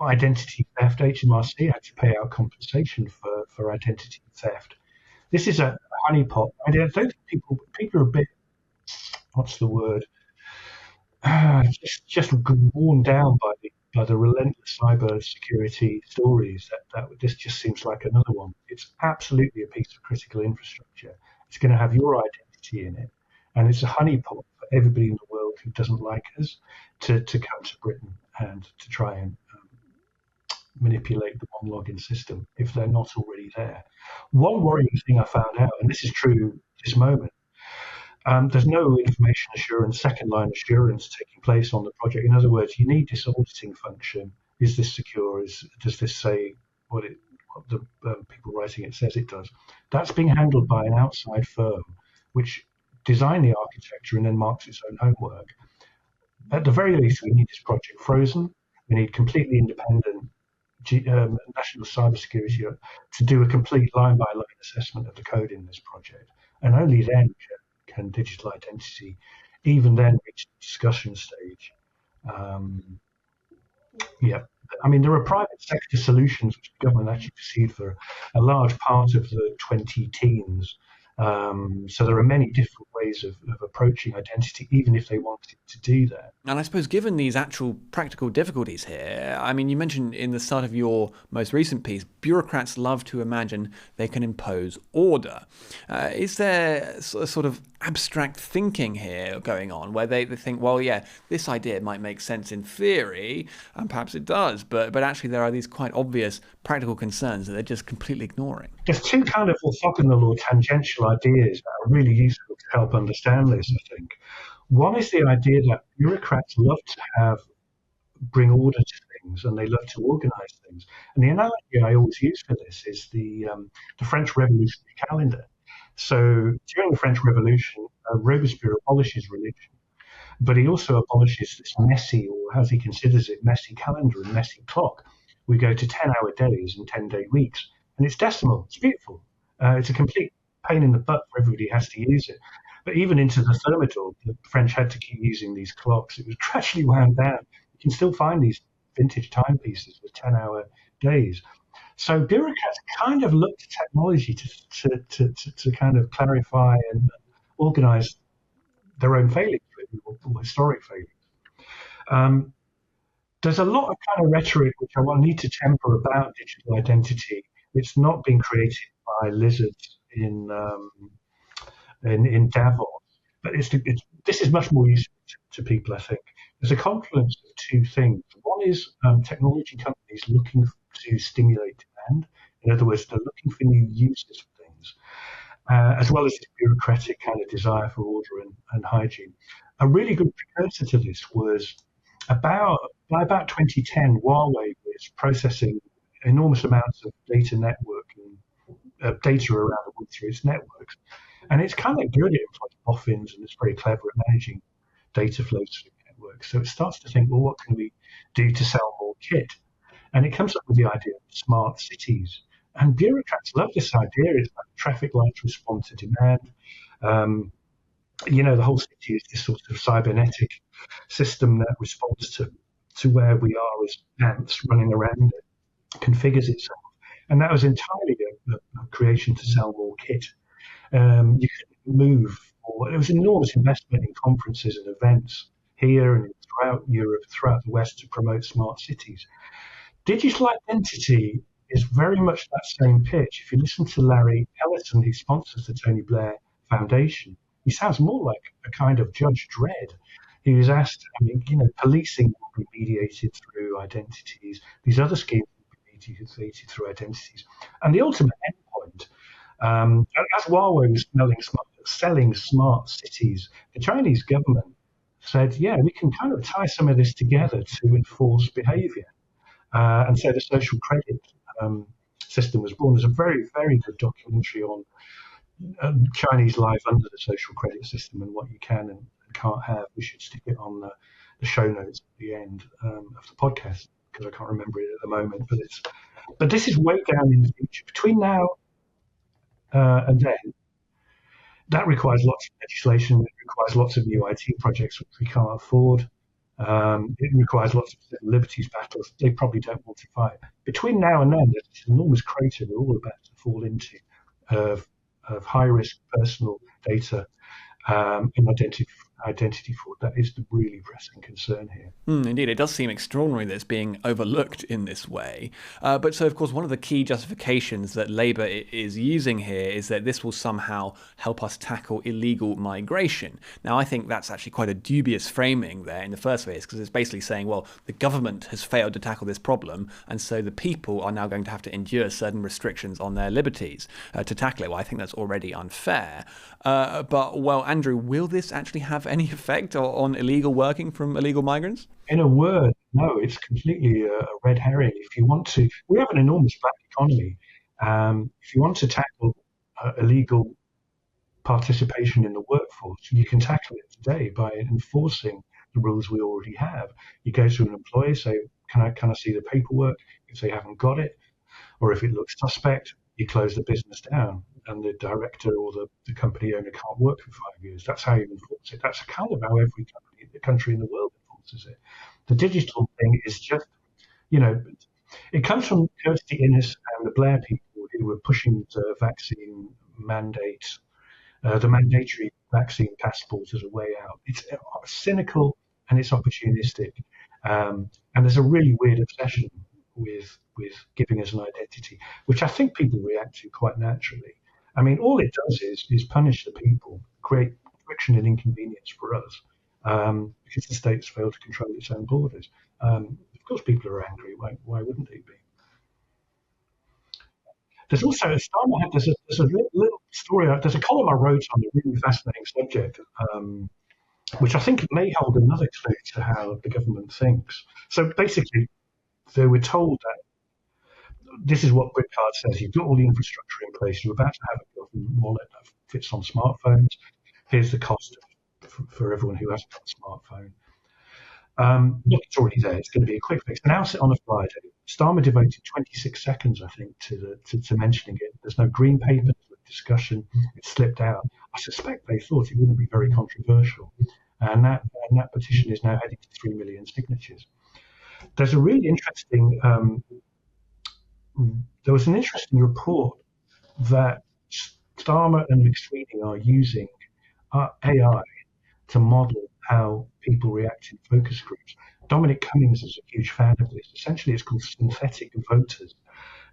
identity theft. HMRC had to pay out compensation for identity theft. This is a honeypot. I don't think people are a bit, what's the word? Just worn down by the relentless cyber security stories. That this just seems like another one. It's absolutely a piece of critical infrastructure. It's going to have your identity in it, and it's a honeypot for everybody in the world who doesn't like us to come to Britain and to try and manipulate the OneLogin system if they're not already there. One worrying thing I found out, and this is true this moment, there's no information assurance, second line assurance taking place on the project. In other words, you need this auditing function. Is this secure? Does this say what the people writing it says it does? That's being handled by an outside firm which designed the architecture and then marks its own homework. At the very least, we need this project frozen. We need completely independent national cybersecurity to do a complete line-by-line assessment of the code in this project. And only then can digital identity even then reach the discussion stage. I mean, there are private sector solutions which the government actually pursued for a large part of the 2010s. So there are many different ways of approaching identity, even if they wanted to do that. And I suppose given these actual practical difficulties here, I mean, you mentioned in the start of your most recent piece, bureaucrats love to imagine they can impose order. Is there sort of abstract thinking here going on where they think, well, yeah, this idea might make sense in theory, and perhaps it does, but actually there are these quite obvious practical concerns that they're just completely ignoring? There's two kind of orthogonal or tangential ideas that are really useful to help understand this, I think. One is the idea that bureaucrats love to bring order to things, and they love to organise things. And the analogy I always use for this is the French Revolutionary calendar. So during the French Revolution, Robespierre abolishes religion, but he also abolishes this messy, or as he considers it, messy calendar and messy clock. we go to 10-hour days and 10-day weeks. And it's decimal. It's beautiful. It's a complete pain in the butt for everybody who has to use it. But even into the thermidor, the French had to keep using these clocks. It was gradually wound down. You can still find these vintage timepieces with 10-hour days. So bureaucrats kind of looked to technology to kind of clarify and organise their own failings, or historic failings. There's a lot of kind of rhetoric which I will need to temper about digital identity. It's not been created by lizards in Davos, but this is much more useful to people, I think. There's a confluence of two things. One is technology companies looking to stimulate demand. In other words, they're looking for new uses for things, as well as this bureaucratic kind of desire for order and hygiene. A really good precursor to this was by about 2010, Huawei was processing enormous amounts of data data around the world through its networks. And it's kind of good at implementing boffins, and it's very clever at managing data flows through networks. So it starts to think, well, what can we do to sell more kit? And it comes up with the idea of smart cities. And bureaucrats love this idea. It's like traffic lights respond to demand. The whole city is this sort of cybernetic system that responds to where we are as ants running around it, configures itself. And that was entirely a creation to sell more kit. You couldn't move, or it was an enormous investment in conferences and events here and throughout Europe, throughout the West, to promote smart cities. Digital identity is very much that same pitch. If you listen to Larry Ellison, who sponsors the Tony Blair Foundation, he sounds more like a kind of Judge Dredd. He was asked, policing will be mediated through identities. These other schemes will be mediated through identities. And the ultimate endpoint, as Huawei was selling smart cities, the Chinese government said, we can kind of tie some of this together to enforce behavior. And so the social credit system was born. There's a very, very good documentary on Chinese life under the social credit system and what you can and can't have. We should stick it on the show notes at the end of the podcast, because I can't remember it at the moment. But this is way down in the future. Between now and then, that requires lots of legislation. It requires lots of new IT projects which we can't afford. It requires lots of civil liberties battles they probably don't want to fight. Between now and then, there's this enormous crater we're all about to fall into of high-risk personal data and identity fraud. That is the really pressing concern here. Indeed, it does seem extraordinary that it's being overlooked in this way. But so, of course, one of the key justifications that Labour is using here is that this will somehow help us tackle illegal migration. Now, I think that's actually quite a dubious framing there in the first place, because it's basically saying, well, the government has failed to tackle this problem, and so the people are now going to have to endure certain restrictions on their liberties to tackle it. Well, I think that's already unfair. Well, Andrew, will this actually have any effect on illegal working from illegal migrants? In a word, no, it's completely a red herring. If you want to, we have an enormous black economy. If you want to tackle illegal participation in the workforce, you can tackle it today by enforcing the rules we already have. You go to an employer, say, can I see the paperwork? If they haven't got it, or if it looks suspect, you close the business down, and the director or the company owner can't work for 5 years. That's how you enforce it. That's kind of how every country in the world enforces it. The digital thing is just, it comes from Kirsty Innes and the Blair people who were pushing the vaccine mandate, the mandatory vaccine passport as a way out. It's cynical and it's opportunistic. And there's a really weird obsession with giving us an identity, which I think people react to quite naturally. I mean, all it does is punish the people, create friction and inconvenience for us, because the state's failed to control its own borders. Of course, people are angry. Why wouldn't they be? There's also there's a little story. There's a column I wrote on a really fascinating subject, which I think may hold another clue to how the government thinks. So basically, they were told that this is what Britcard says. You've got all the infrastructure in place. You're about to have a government wallet that fits on smartphones. Here's the cost for everyone who hasn't got a smartphone. Look, it's already there. It's going to be a quick fix. Announce it on a Friday. Starmer devoted 26 seconds, I think, to mentioning it. There's no green paper, there's no discussion. It slipped out. I suspect they thought it wouldn't be very controversial. And that petition is now heading to 3 million signatures. There's a really interesting, there was an interesting report that Starmer and McSweeney are using AI to model how people react in focus groups. Dominic Cummings is a huge fan of this. Essentially, it's called synthetic voters.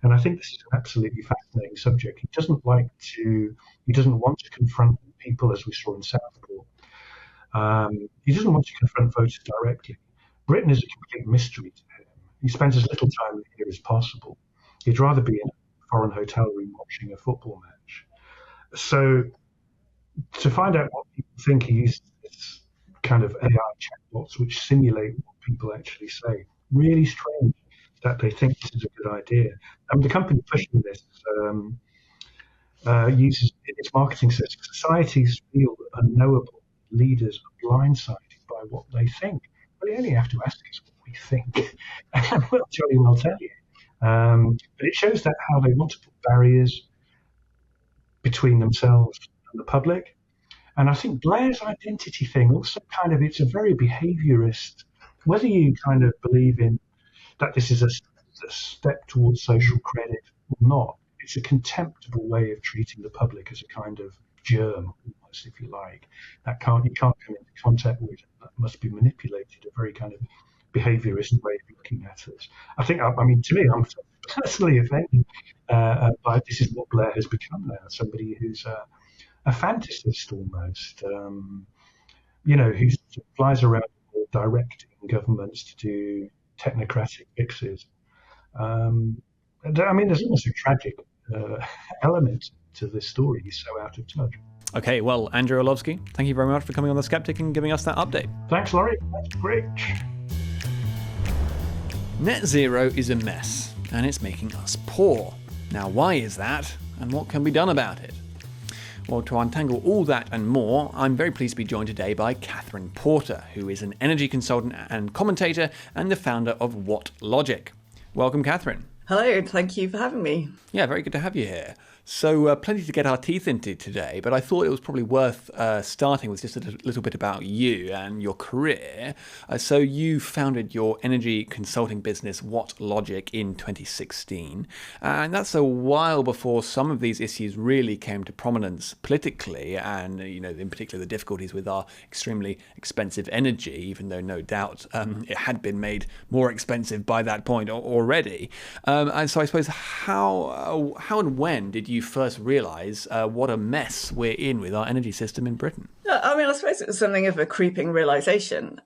And I think this is an absolutely fascinating subject. He doesn't want to confront people as we saw in Southport. He doesn't want to confront voters directly. Britain is a complete mystery to him. He spends as little time here as possible. He'd rather be in a foreign hotel room watching a football match. So to find out what people think, he uses this kind of AI chatbots which simulate what people actually say. Really strange that they think this is a good idea. The company pushing this uses in its marketing says societies feel unknowable, leaders are blindsided by what they think. Well, you only have to ask us what we think, and we'll jolly well tell you. But it shows that how they want to put barriers between themselves and the public. And I think Blair's identity thing also it's a very behaviourist, whether you kind of believe in that this is a step towards social credit or not, it's a contemptible way of treating the public as a kind of germ, almost, if you like. You can't come into contact with it. That must be manipulated, a very kind of behaviourist way of looking at us. To me, I'm personally offended by this is what Blair has become now, somebody who's a fantasist almost, who flies around the world directing governments to do technocratic fixes. There's almost a tragic element to this story. He's so out of touch. Okay, well, Andrew Orlowski, thank you very much for coming on The Sceptic and giving us that update. Thanks, Laurie. That's great. Net zero is a mess, and it's making us poor. Now, why is that, and what can be done about it? Well, to untangle all that and more, I'm very pleased to be joined today by Kathryn Porter, who is an energy consultant and commentator and the founder of What Logic. Welcome, Kathryn. Hello, thank you for having me. Yeah, very good to have you here. So plenty to get our teeth into today, but I thought it was probably worth starting with just a little bit about you and your career. So you founded your energy consulting business, What Logic, in 2016. And that's a while before some of these issues really came to prominence politically, and in particular the difficulties with our extremely expensive energy, even though no doubt it had been made more expensive by that point already. And so I suppose how and when did you first realise what a mess we're in with our energy system in Britain? I suppose it was something of a creeping realisation.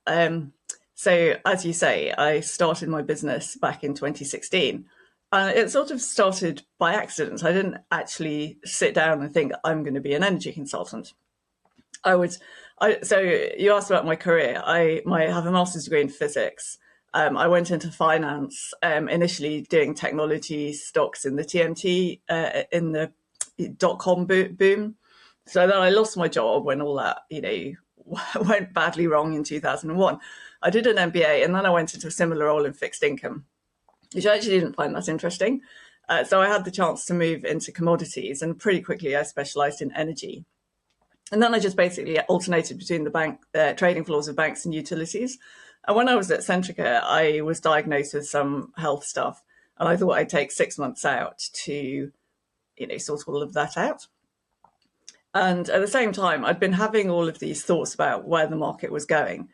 So, as you say, I started my business back in 2016. And it sort of started by accident. I didn't actually sit down and think I'm going to be an energy consultant. So you asked about my career. I have a master's degree in physics. I went into finance, initially doing technology stocks in the TMT, in the .com boom. So then I lost my job when all that, went badly wrong in 2001. I did an MBA and then I went into a similar role in fixed income, which I actually didn't find that interesting. So I had the chance to move into commodities, and pretty quickly I specialised in energy. And then I just basically alternated between the trading floors of banks and utilities. And when I was at Centrica, I was diagnosed with some health stuff, and I thought I'd take 6 months out to, sort all of that out. And at the same time, I'd been having all of these thoughts about where the market was going.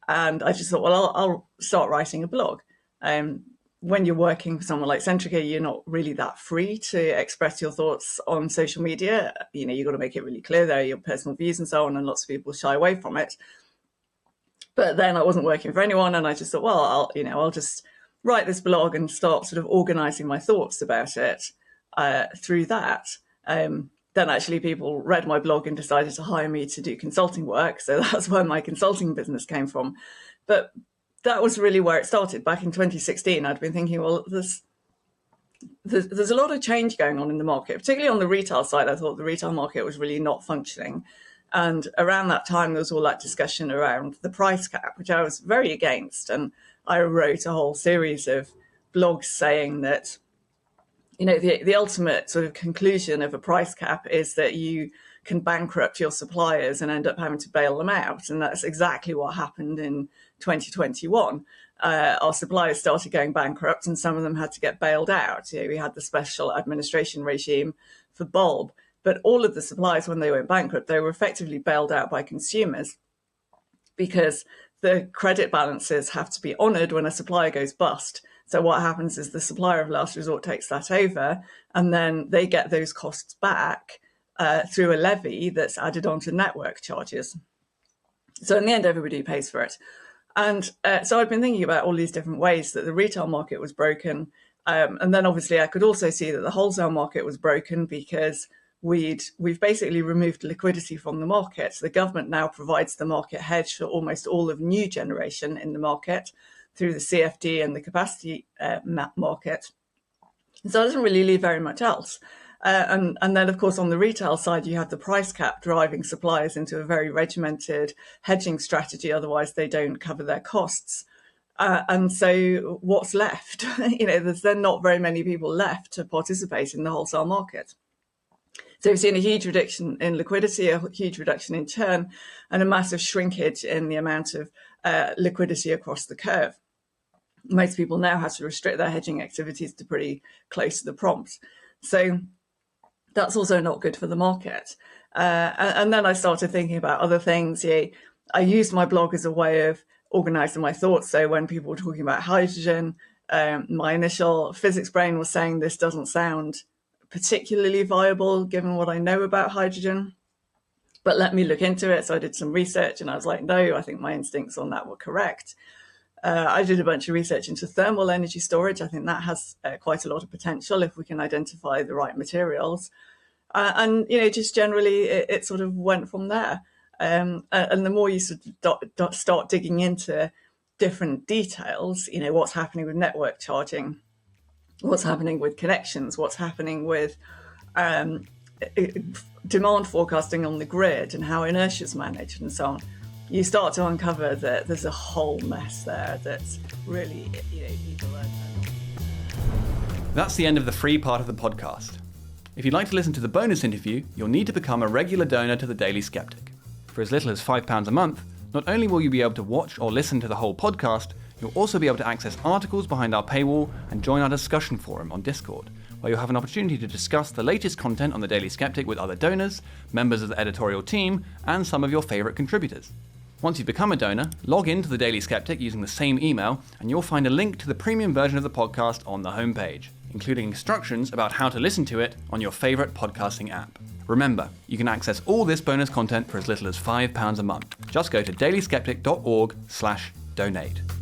And I just thought, well, I'll start writing a blog. When you're working for someone like Centrica, you're not really that free to express your thoughts on social media. You've got to make it really clear there are your personal views and so on, and lots of people shy away from it. But then I wasn't working for anyone, and I just thought, well, I'll just write this blog and start sort of organising my thoughts about it through that. Then actually people read my blog and decided to hire me to do consulting work. So that's where my consulting business came from. But that was really where it started. Back in 2016, I'd been thinking, well, there's a lot of change going on in the market, particularly on the retail side. I thought the retail market was really not functioning. And around that time, there was all that discussion around the price cap, which I was very against. And I wrote a whole series of blogs saying that, the ultimate sort of conclusion of a price cap is that you can bankrupt your suppliers and end up having to bail them out. And that's exactly what happened in 2021. Our suppliers started going bankrupt and some of them had to get bailed out. We had the special administration regime for bulb, but all of the suppliers, when they went bankrupt, they were effectively bailed out by consumers because the credit balances have to be honoured when a supplier goes bust. So what happens is the supplier of last resort takes that over and then they get those costs back through a levy that's added onto network charges. So in the end, everybody pays for it. And so I've been thinking about all these different ways that the retail market was broken. And then obviously I could also see that the wholesale market was broken because we've basically removed liquidity from the market. So the government now provides the market hedge for almost all of new generation in the market through the CFD and the capacity market. So it doesn't really leave very much else. And then, of course, on the retail side, you have the price cap driving suppliers into a very regimented hedging strategy. Otherwise, they don't cover their costs. And so what's left? There's then not very many people left to participate in the wholesale market. So we've seen a huge reduction in liquidity, a huge reduction in churn, and a massive shrinkage in the amount of liquidity across the curve. Most people now have to restrict their hedging activities to pretty close to the prompt. So that's also not good for the market. And then I started thinking about other things. I used my blog as a way of organising my thoughts. So when people were talking about hydrogen, my initial physics brain was saying this doesn't sound particularly viable given what I know about hydrogen, but let me look into it. So I did some research and I was like, no, I think my instincts on that were correct. I did a bunch of research into thermal energy storage. I think that has quite a lot of potential if we can identify the right materials. And just generally, it sort of went from there. And the more you sort of start digging into different details, what's happening with network charging, what's happening with connections, what's happening with demand forecasting on the grid and how inertia is managed and so on, you start to uncover that there's a whole mess there that's really, either way. That's the end of the free part of the podcast. If you'd like to listen to the bonus interview, you'll need to become a regular donor to the Daily Sceptic. For as little as £5 a month, not only will you be able to watch or listen to the whole podcast, you'll also be able to access articles behind our paywall and join our discussion forum on Discord, where you'll have an opportunity to discuss the latest content on the Daily Sceptic with other donors, members of the editorial team, and some of your favourite contributors. Once you've become a donor, log in to the Daily Sceptic using the same email, and you'll find a link to the premium version of the podcast on the homepage, including instructions about how to listen to it on your favourite podcasting app. Remember, you can access all this bonus content for as little as £5 a month. Just go to dailysceptic.org/donate.